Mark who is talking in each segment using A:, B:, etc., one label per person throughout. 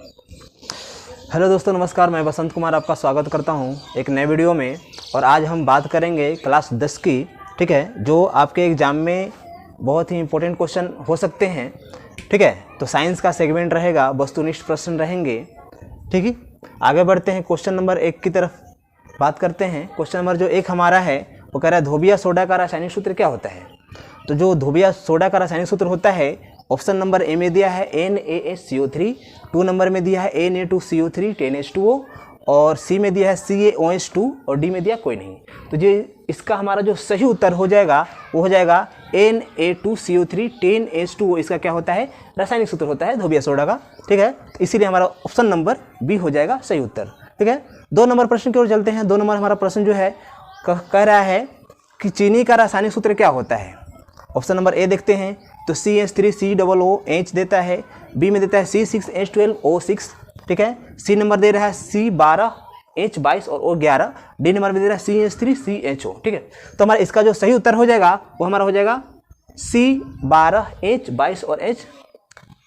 A: Hello दोस्तों, नमस्कार। मैं बसंत कुमार आपका स्वागत करता हूं एक नए वीडियो में। और आज हम बात करेंगे क्लास 10 की, ठीक है, जो आपके एग्ज़ाम में बहुत ही इंपॉर्टेंट क्वेश्चन हो सकते हैं, ठीक है। तो साइंस का सेगमेंट रहेगा, वस्तुनिष्ठ प्रश्न रहेंगे, ठीक है। आगे बढ़ते हैं, क्वेश्चन नंबर 1 की तरफ बात करते हैं। क्वेश्चन नंबर जो 1 हमारा है वो कह रहा है धोबिया सोडा का रासायनिक सूत्र क्या होता है। तो जो धोबिया सोडा का रासायनिक सूत्र होता है, ऑप्शन नंबर ए में दिया है NaHCO3, 2 नंबर में दिया है Na2CO3 10H2O, और सी में दिया है CaOH2, और डी में दिया कोई नहीं। तो ये इसका हमारा जो सही उत्तर हो जाएगा वो हो जाएगा Na2CO3 10H2O। इसका क्या होता है, रासायनिक सूत्र होता है धोबिया सोडा का, ठीक है। इसीलिए हमारा ऑप्शन नंबर बी हो जाएगा सही उत्तर, ठीक है। 2 नंबर प्रश्न की ओर चलते हैं। 2 नंबर हमारा प्रश्न जो है कह रहा है कि चीनी का रासायनिक सूत्र क्या होता है। ऑप्शन नंबर ए देखते हैं तो CH3COOH देता है, बी में देता है C6H12O6, ठीक है। सी नंबर दे रहा है C12H22 और O11, डी नंबर में दे रहा है CH3CHO, ठीक है। तो हमारा इसका जो सही उत्तर हो जाएगा वो हमारा हो जाएगा C12H22 और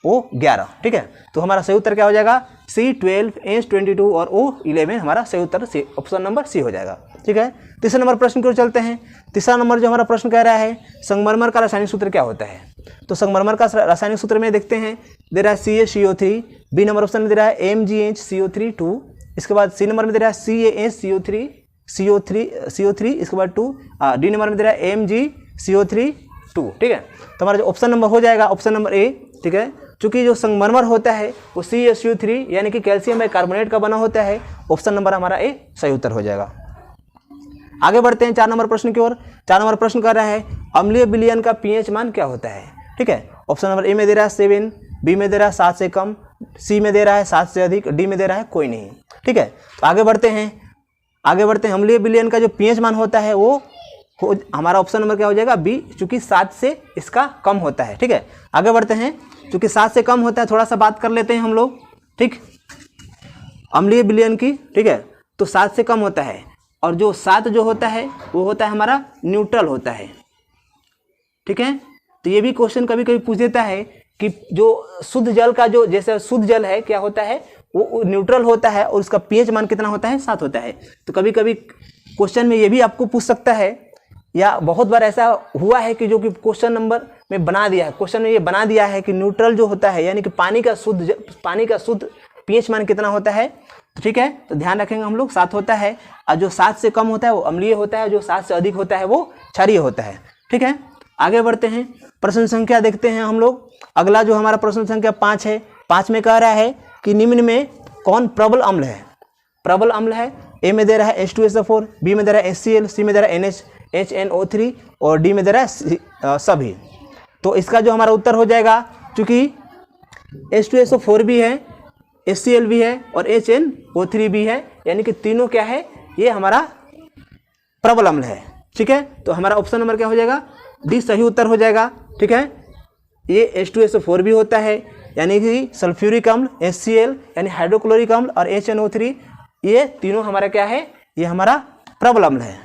A: O11, ठीक है। तो हमारा सही उत्तर क्या हो जाएगा, C12H22 और O11 हमारा सही उत्तर सी, ऑप्शन नंबर सी हो जाएगा, ठीक है। तीसरे नंबर प्रश्न की ओर चलते हैं। तीसरा नंबर जो हमारा प्रश्न कह रहा है संगमरमर का रासायनिक सूत्र क्या होता है। तो संगमरमर का रासायनिक सूत्र में देखते हैं, दे रहा है CaCO3, बी नंबर ऑप्शन में दे रहा है MgHCO3 2, इसके बाद सी नंबर में दे रहा है CaHCO3, इसके बाद 2, डी नंबर में दे रहा है MgCO3 2, ठीक है। तो हमारा जो ऑप्शन नंबर हो जाएगा ऑप्शन नंबर ए, ठीक है। चूंकि जो संगमरमर होता है वो CaCO3 यानी कि कैल्शियम बाइकार्बोनेट का बना होता है, ऑप्शन नंबर हमारा ए सही उत्तर हो जाएगा। आगे बढ़ते हैं 4 नंबर प्रश्न की ओर। 4 नंबर प्रश्न कर रहा है अम्लीय विलयन का pH मान क्या होता है, ठीक है। ऑप्शन नंबर ए में दे रहा है 7, बी में दे रहा है 7 से कम, सी में दे रहा है 7 से अधिक, डी में दे रहा है कोई नहीं, ठीक है। तो आगे बढ़ते हैं अम्लीय विलयन का जो pH मान होता है वो हमारा ऑप्शन नंबर क्या हो जाएगा, बी, चूंकि 7 से इसका कम होता है, ठीक है। आगे बढ़ते हैं, चूंकि 7 से कम होता है थोड़ा सा बात कर लेते हैं हम लोग, ठीक। अम्लीय विलयन की, ठीक है, तो 7 से कम होता है, और जो 7 जो होता है वो होता है हमारा न्यूट्रल होता है, ठीक है। तो ये भी क्वेश्चन कभी कभी पूछ देता है कि जो शुद्ध जल का जो जैसे शुद्ध जल है क्या होता है, वो न्यूट्रल होता है और उसका pH मान कितना होता है, 7 होता है। तो कभी कभी क्वेश्चन में ये भी आपको पूछ सकता है, या बहुत बार ऐसा हुआ है कि जो कि क्वेश्चन नंबर में बना दिया है, क्वेश्चन में ये बना दिया है कि न्यूट्रल जो होता है यानी कि पानी का शुद्ध pH मान कितना होता है, ठीक है। तो ध्यान रखेंगे हम लोग 7 होता है, और जो 7 से कम होता है वो अम्लीय होता है, जो 7 से अधिक होता है वो क्षारीय होता है, ठीक है। आगे बढ़ते हैं, प्रश्न संख्या देखते हैं हम लोग। अगला जो हमारा प्रश्न संख्या 5 है, 5 में कह रहा है कि निम्न में कौन प्रबल अम्ल है। प्रबल अम्ल है, ए में दे रहा है H2SO4, बी में दे रहा है HCl, सी में दे रहा है HNO3 और डी में दे रहा है सभी। तो इसका जो हमारा उत्तर हो जाएगा, चूंकि H2SO4 भी है, HCl भी है और HNO3 भी है, यानी कि तीनों क्या है, ये हमारा प्रबल अम्ल है, ठीक है। तो हमारा ऑप्शन नंबर क्या हो जाएगा, डी सही उत्तर हो जाएगा, ठीक है। ये H2SO4 भी होता है यानी कि सल्फ्यूरिक अम्ल, HCl यानी हाइड्रोक्लोरिक अम्ल और HNO3, ये तीनों हमारा क्या है, ये हमारा प्रबल अम्ल है,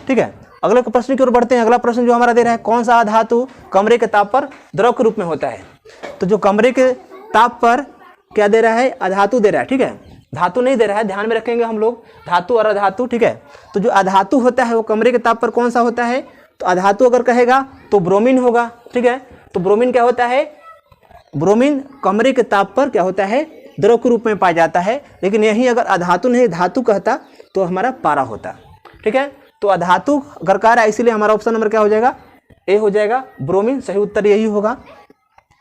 A: ठीक है। अगले प्रश्न की ओर बढ़ते हैं। अगला प्रश्न जो हमारा दे रहा है कौन सा धातु कमरे के ताप पर द्रव के रूप में होता है। तो जो कमरे के ताप पर क्या दे रहा है, अधातु दे रहा है, ठीक है। धातु नहीं दे रहा है, ध्यान में रखेंगे हम लोग, धातु और अधातु, ठीक है। तो जो अधातु होता है वो कमरे के ताप पर कौन सा होता है, तो अधातु अगर कहेगा तो ब्रोमीन होगा, ठीक है। तो ब्रोमीन क्या होता है, ब्रोमीन कमरे के ताप पर क्या होता है, द्रव के रूप में पाया जाता है। लेकिन यही अगर अधातु नहीं धातु कहता तो हमारा पारा होता, ठीक है। तो अधातु अगर कह रहा है, इसीलिए हमारा ऑप्शन नंबर क्या हो जाएगा, ए हो जाएगा, ब्रोमीन सही उत्तर यही होगा,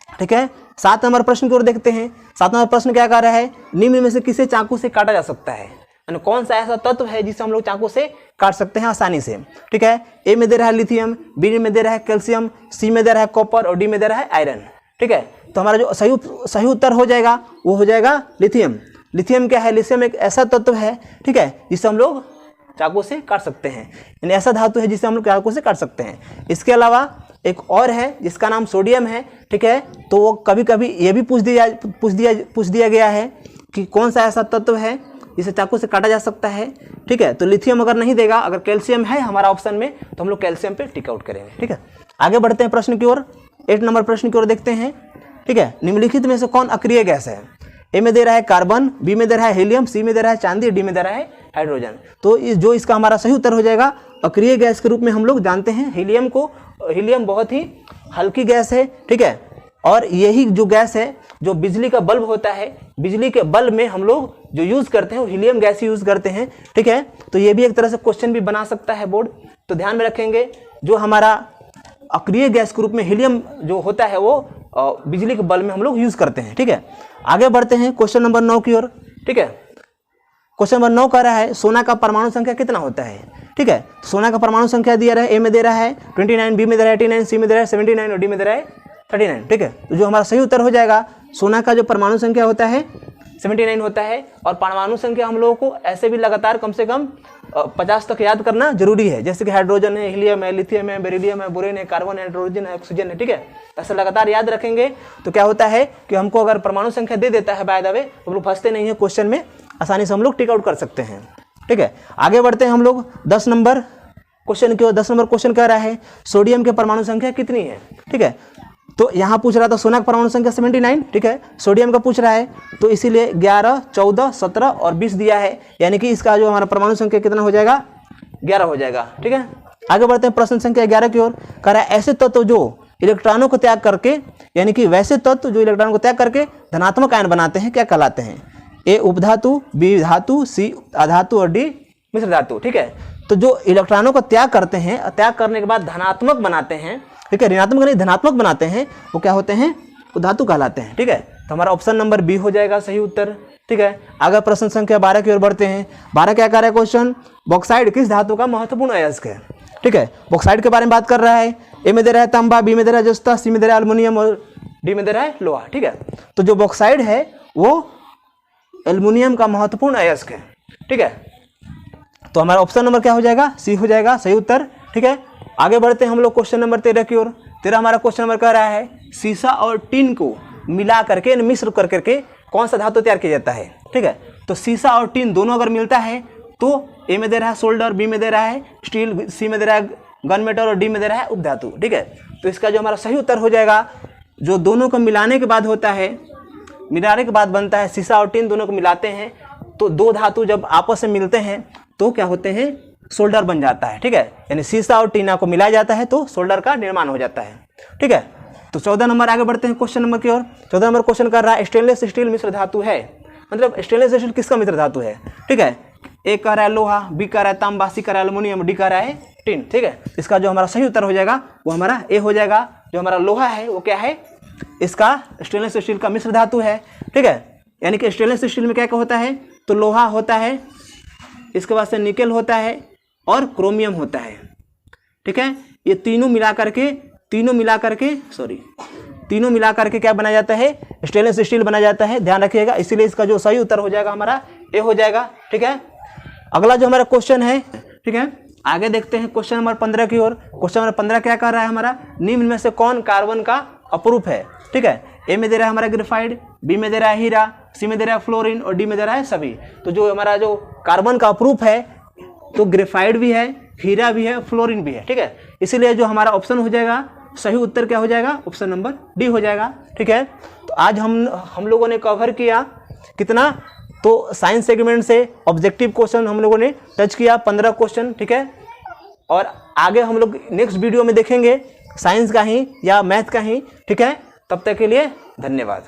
A: ठीक है। 7 नंबर प्रश्न की ओर देखते हैं। 7 नंबर प्रश्न क्या कह रहा है, निम्न में से किसे चाकू से काटा जा सकता है, यानी कौन सा ऐसा तत्व है जिसे हम लोग चाकू से काट सकते हैं आसानी से, ठीक है। ए में दे रहा है लिथियम, बी में दे रहा है कैल्शियम, सी में दे रहा है कॉपर और डी में दे रहा है आयरन, ठीक है। तो हमारा जो सही उत्तर हो जाएगा वो हो जाएगा लिथियम। लिथियम क्या है, लिथियम एक ऐसा तत्व है, ठीक है, जिसे हम लोग चाकू से काट सकते हैं, यानी ऐसा धातु है जिसे हम लोग चाकू से काट सकते हैं। इसके अलावा एक और है जिसका नाम सोडियम है, ठीक है। तो वो कभी कभी ये भी पूछ दिया गया है कि कौन सा ऐसा तत्व है जिसे चाकू से काटा जा सकता है, ठीक है। तो लिथियम अगर नहीं देगा, अगर कैल्शियम है हमारा ऑप्शन में, तो हम लोग कैल्शियम पे टिक आउट करेंगे, ठीक है। आगे बढ़ते हैं प्रश्न की ओर। 8 नंबर प्रश्न की ओर देखते हैं, ठीक है। निम्नलिखित में से कौन अक्रिय गैस है। ए में दे रहा है कार्बन, बी में दे रहा है हीलियम, सी में दे रहा है चांदी, डी में दे रहा है हाइड्रोजन। तो जो इसका हमारा सही उत्तर हो जाएगा अक्रिय गैस के रूप में हम लोग जानते हैं हीलियम को। हीलियम बहुत ही हल्की गैस है, ठीक है, और यही जो गैस है जो बिजली का बल्ब होता है, बिजली के बल्ब में हम लोग जो यूज करते हैं वो हीलियम गैस यूज करते हैं, ठीक है। तो ये भी एक तरह से क्वेश्चन भी बना सकता है बोर्ड। तो ध्यान में रखेंगे जो हमारा अक्रिय गैस के रूप में हीलियम जो होता है वो बिजली के बल्ब में हम लोग यूज करते हैं, ठीक है। आगे बढ़ते हैं क्वेश्चन नंबर 9 की ओर, ठीक है। क्वेश्चन नंबर 9 कह रहा है सोना का परमाणु संख्या कितना होता है, ठीक है। सोना का परमाणु संख्या दिया रहा है, ए में दे रहा है 29, बी में दे रहा है 89, सी में दे रहा है 79 और डी में दे रहा है 39, ठीक है। तो जो हमारा सही उत्तर हो जाएगा सोना का जो परमाणु संख्या होता है 79 होता है। और परमाणु संख्या हम लोगों को ऐसे भी लगातार कम से कम 50 तक याद करना जरूरी है, जैसे कि हाइड्रोजन है, हीलियम है, लिथियम है, बेरिलियम है, बोरेन है, कार्बन है, नाइट्रोजन है, ऑक्सीजन है, ठीक है। ऐसे लगातार याद रखेंगे तो क्या होता है कि हमको अगर परमाणु संख्या दे देता है बाय द वे तो हम लोग फंसते नहीं है क्वेश्चन में, आसानी से हम लोग टिक आउट कर सकते हैं, ठीक है। आगे बढ़ते हैं हम लोग 10 नंबर क्वेश्चन की ओर। 10 नंबर क्वेश्चन कह रहा है सोडियम के परमाणु संख्या कितनी है, ठीक है। तो यहाँ पूछ रहा था सोना का परमाणु संख्या 79, ठीक है। सोडियम का पूछ रहा है तो इसीलिए 11, 14, 17 और 20 दिया है, यानी कि इसका जो हमारा परमाणु संख्या कितना हो जाएगा 11 हो जाएगा, ठीक है। आगे बढ़ते हैं प्रश्न संख्या 11 की ओर। कह रहा है ऐसे तत्व जो इलेक्ट्रॉनों को त्याग करके, यानी कि वैसे तत्व जो इलेक्ट्रॉनों को त्याग करके धनात्मक आयन बनाते हैं क्या कहलाते हैं? ए उपधातु, बी धातु, सी अधातु और डी मिश्र धातु, ठीक है। तो जो इलेक्ट्रॉनों को त्याग करते हैं, त्याग करने के बाद धनात्मक बनाते हैं, ठीक है, ऋणात्मक नहीं धनात्मक बनाते हैं, वो क्या होते हैं? वो धातु कहलाते हैं, ठीक है। तो हमारा ऑप्शन नंबर बी हो जाएगा सही उत्तर, ठीक है। आगे प्रश्न संख्या 12 की ओर बढ़ते हैं। 12 क्या कर रहा है क्वेश्चन? बॉक्साइड किस धातु का महत्वपूर्ण अयस्क है, ठीक है। बॉक्साइड के बारे में बात कर रहा है। ए में दे रहा है तांबा, बी में दे रहा है जस्ता, सी में दे रहा है एल्युमिनियम और डी में दे रहा है लोहा, ठीक है। तो जो बॉक्साइड है वो एल्युमिनियम का महत्वपूर्ण अयस्क है, ठीक है। तो हमारा ऑप्शन नंबर क्या हो जाएगा? सी हो जाएगा सही उत्तर, ठीक है। आगे बढ़ते हैं हम लोग क्वेश्चन नंबर 13 की ओर। 13 हमारा क्वेश्चन नंबर कह रहा है सीसा और टिन को मिला करके मिश्र कर करके कौन सा धातु तैयार किया जाता है, ठीक है। तो सीसा और टिन दोनों अगर मिलता है तो ए में दे रहा है सोल्डर, बी में दे रहा है स्टील, सी में दे रहा है गन मेटल और डी में दे रहा है उपधातु, ठीक है। तो इसका जो हमारा सही उत्तर हो जाएगा जो दोनों को मिलाने के बाद होता है, मिलाने के बाद बनता है सीसा और टिन, दोनों को मिलाते हैं तो दो धातु जब आपस में मिलते हैं तो क्या होते हैं? सोल्डर बन जाता है, ठीक है। यानी सीसा और टीना को मिलाया जाता है तो सोल्डर का निर्माण हो जाता है, ठीक है। तो 14 नंबर आगे बढ़ते हैं क्वेश्चन नंबर की ओर। 14 नंबर क्वेश्चन कर रहा है स्टेनलेस स्टील मिश्र धातु है, मतलब स्टेनलेस स्टील किसका मिश्र धातु है, ठीक है। ए कह रहा है लोहा, बी कह रहा है तांबा, सी कह रहा है एल्युमिनियम, डी कह रहा है टिन, ठीक है। इसका जो हमारा सही उत्तर हो जाएगा वो हमारा ए हो जाएगा। जो हमारा लोहा है वो क्या है? इसका स्टेनलेस स्टील का मिश्र धातु है, ठीक है। यानी कि स्टेनलेस स्टील में क्या क्या होता है? तो लोहा होता है, इसके बाद से निकेल होता है और क्रोमियम होता है, ठीक है। ये तीनों मिला करके क्या बनाया जाता है? स्टेनलेस स्टील बनाया जाता है, ध्यान रखिएगा। इसीलिए इसका जो सही उत्तर हो जाएगा हमारा ए हो जाएगा, ठीक है। अगला जो हमारा क्वेश्चन है, ठीक है, आगे देखते हैं क्वेश्चन नंबर 15 की ओर। क्वेश्चन नंबर 15 क्या कह रहा है हमारा? निम्न में से कौन कार्बन का अपरूप है, ठीक है। ए में दे रहा है हमारा ग्रेफाइड, बी में दे रहा है हीरा, सी में दे रहा है फ्लोरीन और डी में दे रहा है सभी। तो जो हमारा जो कार्बन का अपरूप है तो ग्रेफाइड भी है, हीरा भी है, फ्लोरीन भी है, ठीक है। इसीलिए जो हमारा ऑप्शन हो जाएगा सही उत्तर क्या हो जाएगा? ऑप्शन नंबर डी हो जाएगा, ठीक है। तो आज हम लोगों ने कवर किया कितना? तो साइंस सेगमेंट से ऑब्जेक्टिव क्वेश्चन हम लोगों ने टच किया 15 क्वेश्चन, ठीक है। और आगे हम लोग नेक्स्ट वीडियो में देखेंगे साइंस का ही या मैथ का ही, ठीक है। तब तक के लिए धन्यवाद।